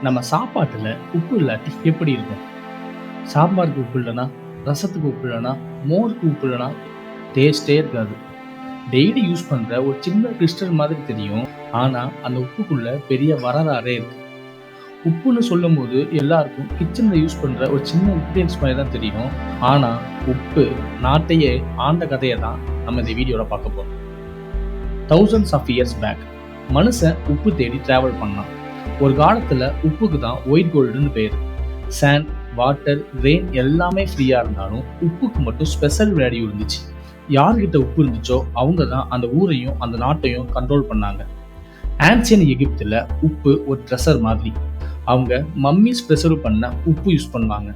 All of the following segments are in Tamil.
நம்ம சாப்பாட்டுல உப்பு இல்லாட்டி எப்படி இருக்கும்? சாம்பாருக்கு உப்பு இல்லைன்னா, ரசத்துக்கு உப்பு இல்லைன்னா, மோருக்கு உப்பு இல்லைன்னா டேஸ்ட்டே இருக்காது. டெய்லி யூஸ் பண்ற ஒரு சின்ன கிறிஸ்டல் மாதிரி தெரியும். ஆனா அந்த உப்புக்குள்ள பெரிய வரலாறே இருக்கு. உப்புன்னு சொல்லும்போது எல்லாருக்கும் கிச்சன்ல யூஸ் பண்ற ஒரு சின்ன இன்கிரியன்ஸ் மாதிரி தான் தெரியும். ஆனா உப்பு நாட்டையே ஆண்ட கதையை தான் நம்ம இந்த வீடியோல பார்க்க போறோம். thousands of years back மனுஷன் உப்பு தேடி டிராவல் பண்ணான். ஒரு காலத்துல உப்புக்கு தான் ஒயிட் கோல்டுன்னு பேர். சாண்ட், வாட்டர், ரெயின் எல்லாமே ஃப்ரீயா இருந்தாலும் உப்புக்கு மட்டும் ஸ்பெஷல் வேல்யூ இருந்துச்சு. யார்கிட்ட உப்பு இருந்துச்சோ அவங்க தான் அந்த ஊரையும் அந்த நாட்டையும் கண்ட்ரோல் பண்ணாங்க. ஆன்சியன் எகிப்துல உப்பு ஒரு ட்ரெஷர் மாதிரி. அவங்க மம்மிஸ் ப்ரெசர்வ் பண்ண உப்பு யூஸ் பண்ணுவாங்க.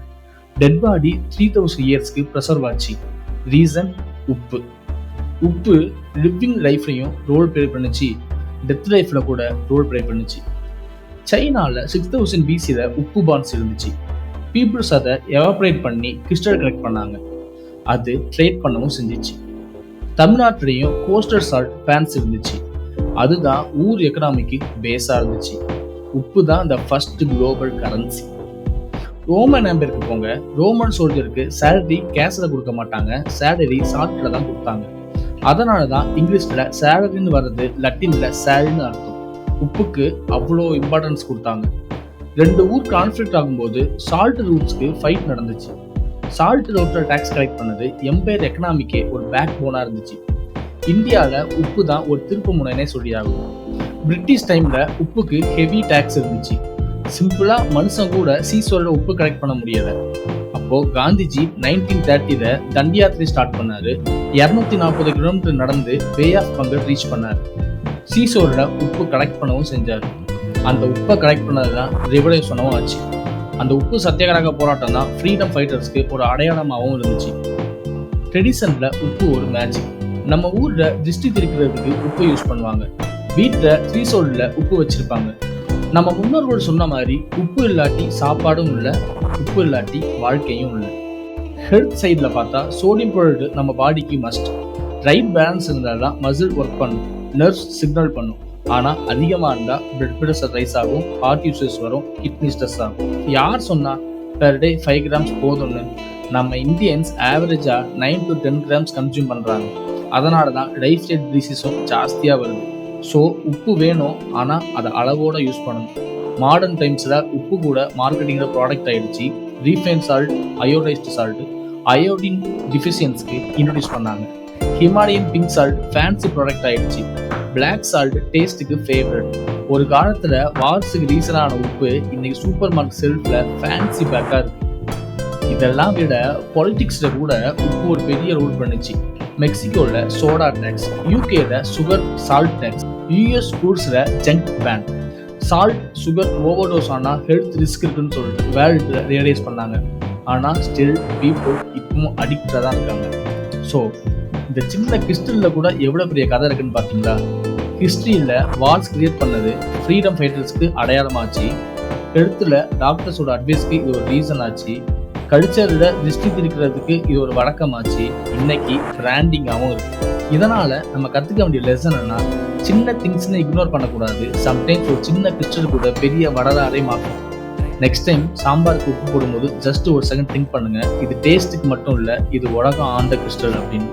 டெட் பாடி 3000 இயர்ஸ்க்கு ப்ரெசர்வ் ஆச்சு. ரீசன் உப்பு. உப்பு லிவிங் லைஃப்லையும் ரோல் ப்ளே பண்ணுச்சு, டெத் லைஃப்ல கூட ரோல் ப்ளே பண்ணுச்சு. சைனால 6000 BCல உப்பு பான்ஸ் இருந்துச்சு. பீப்புள்ஸ் அதை எவாபரேட் பண்ணி கிறிஸ்டல் கலெக்ட் பண்ணாங்க. அது ட்ரேட் பண்ணவும் செஞ்சிச்சு. தமிழ்நாட்டிலையும் கோஸ்டல் சால்ட் பேன்ஸ் இருந்துச்சு. அதுதான் ஊர் எக்கனாமிக்கு பேஸா இருந்துச்சு. உப்பு தான் the first global currency. Roman எம்பையருக்கு போங்க, ரோமன் சோல்ஜருக்கு சேலரி கேஷ்ல கொடுக்க மாட்டாங்க, சேலரி சால்ட்ல தான் கொடுத்தாங்க. அதனால தான் இங்கிலீஷ்ல சேலரின்னு வர்றது லட்டின்ல சேலரின்னு அர்த்தம். உப்புக்கு அவ்வளோ இம்பார்ட்டன்ஸ் கொடுத்தாங்க. ரெண்டு ஊர் கான்ஃப்ளிக்ட் ஆகும்போது சால்ட் ரூட்ஸ்க்கு ஃபைட் நடந்துச்சு. சால்ட் ரூட்ல டாக்ஸ் கலெக்ட் பண்ணது எம்பையர் எக்கனாமிக்கே ஒரு பேக் போனா இருந்துச்சு. இந்தியாவில் உப்பு தான் ஒரு திருப்பு முனைனே சொல்லியாகும். பிரிட்டிஷ் டைம்ல உப்புக்கு ஹெவி டாக்ஸ் இருந்துச்சு. சிம்பிளா மனுஷன் கூட சீசோட உப்பு கலெக்ட் பண்ண முடியல. அப்போ காந்திஜி 1930ல தண்டி யாத்திரை ஸ்டார்ட் பண்ணாரு. 240 கிலோமீட்டர் நடந்து பே ஆஃப் பெங்கால் ரீச் பண்ணாரு. சீசோட உப்பு கலெக்ட் பண்ணவும் செஞ்சாரு. அந்த உப்பை கலெக்ட் பண்ணதுதான் ரெவல்யூஷனும் ஆச்சு. அந்த உப்பு சத்தியாகிரக போராட்டம் தான் ஃப்ரீடம் ஃபைட்டர்ஸ்க்கு ஒரு அடையாளமாகவும் இருந்துச்சு. ட்ரெடிஷன்ல உப்பு ஒரு மேஜிக். நம்ம ஊர்ல திருஷ்டி திருக்கிறதுக்கு உப்பு யூஸ் பண்ணுவாங்க. வீட்டில் த்ரீசோல்ல உப்பு வச்சிருப்பாங்க. நம்ம முன்னோர்கள் சொன்ன மாதிரி உப்பு இல்லாட்டி சாப்பாடும் இல்லை, உப்பு இல்லாட்டி வாழ்க்கையும் இல்லை. ஹெல்த் சைடில் பார்த்தா சோடியம் குளோரைடு நம்ம பாடிக்கு மஸ்ட். ரைட் பேலன்ஸ் இருந்தால் தான் மசில் ஒர்க் பண்ணும், நர்வ்ஸ் சிக்னல் பண்ணும். ஆனால் அதிகமாக இருந்தால் பிளட் ப்ரெஷர் ரைஸ் ஆகும், ஹார்ட் யூசஸ் வரும், கிட்னி ஸ்ட்ரெஸ் ஆகும். யார் சொன்னா பெர் டே 5 கிராம்ஸ் போதும்னு? நம்ம இந்தியன்ஸ் ஆவரேஜாக 9 to 10 கிராம்ஸ் கன்சியூம் பண்ணுறாங்க. அதனால தான் லைஃப் ஸ்டைல் டிசீஸும் ஜாஸ்தியாக வருது. ஸோ உப்பு வேணும், ஆனால் அதை அளவோட யூஸ் பண்ணணும். மாடர்ன் டைம்ஸில் உப்பு கூட மார்க்கெட்டிங்கில் ப்ராடக்ட் ஆகிடுச்சு. Refine salt, iodised salt, iodine டிஃபிஷியன்ஸ்க்கு இன்ட்ரடியூஸ் பண்ணாங்க. Himalayan pink salt fancy product ஆகிடுச்சு. பிளாக் சால்ட் டேஸ்ட்டுக்கு ஃபேவரட். ஒரு காலத்தில் வார்ஸுக்கு ரீசனான உப்பு இன்னைக்கு சூப்பர் மார்க்கெட் செல்ஃபில் ஃபேன்சி பேக்காக இருக்கு. இதெல்லாம் விட பொலிட்டிக்ஸில் கூட உப்பு ஒரு பெரிய ரோல் பண்ணுச்சு. மெக்சிகோவில் சோடா டேக்ஸ், யூகேல சுகர் சால்ட் டேக்ஸ், யூஎஸ் ஃபுட்ஸில் junk ban. Salt sugar overdose ஆனால் ஹெல்த் ரிஸ்க் இருக்குன்னு சொல்லிட்டு வேர்ல்டு ரியலைஸ் பண்ணாங்க. ஆனால் ஸ்டில் பீப்புள் இப்பவும் அடிக்டாக தான் இருக்காங்க. ஸோ இந்த சின்ன கிறிஸ்டலில் கூட எவ்வளோ பெரிய கதை இருக்குன்னு பார்த்தீங்களா? ஹிஸ்ட்ரியில் வார்ஸ் கிரியேட் பண்ணது ஃப்ரீடம் ஃபைட்டர்ஸ்க்கு அடையாளமாச்சு. ஹெல்த்தில் டாக்டர்ஸோட அட்வைஸ்க்கு இது ஒரு ரீசன் ஆச்சு. கல்ச்சரில் திருஷ்டி இருக்கிறதுக்கு இது ஒரு வழக்கமாச்சு. இன்னைக்கு பிராண்டிங்காகவும் இருக்கு. இதனால் நம்ம கற்றுக்க வேண்டிய லெசன் என்ன? சின்ன திங்ஸ்னு இக்னோர் பண்ணக்கூடாது. சம்டைம்ஸ் ஒரு சின்ன கிறிஸ்டல் கூட பெரிய வரலாறை மாற்றும். நெக்ஸ்ட் டைம் சாம்பாருக்கு உப்பு போடும்போது ஜஸ்ட் ஒரு செகண்ட் திங்க் பண்ணுங்க, இது டேஸ்ட்டுக்கு மட்டும் இல்லை, இது உலகம் ஆண்ட கிறிஸ்டல் அப்படின்னு.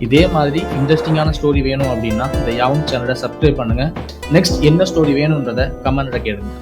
இதே மாதிரி இன்ட்ரெஸ்டிங்கான ஸ்டோரி வேணும் அப்படின்னா இந்த யாவும் சேனலை சப்ஸ்கிரைப் பண்ணுங்க. நெக்ஸ்ட் என்ன ஸ்டோரி வேணுன்றதை கமெண்ட்ல கேளுங்க.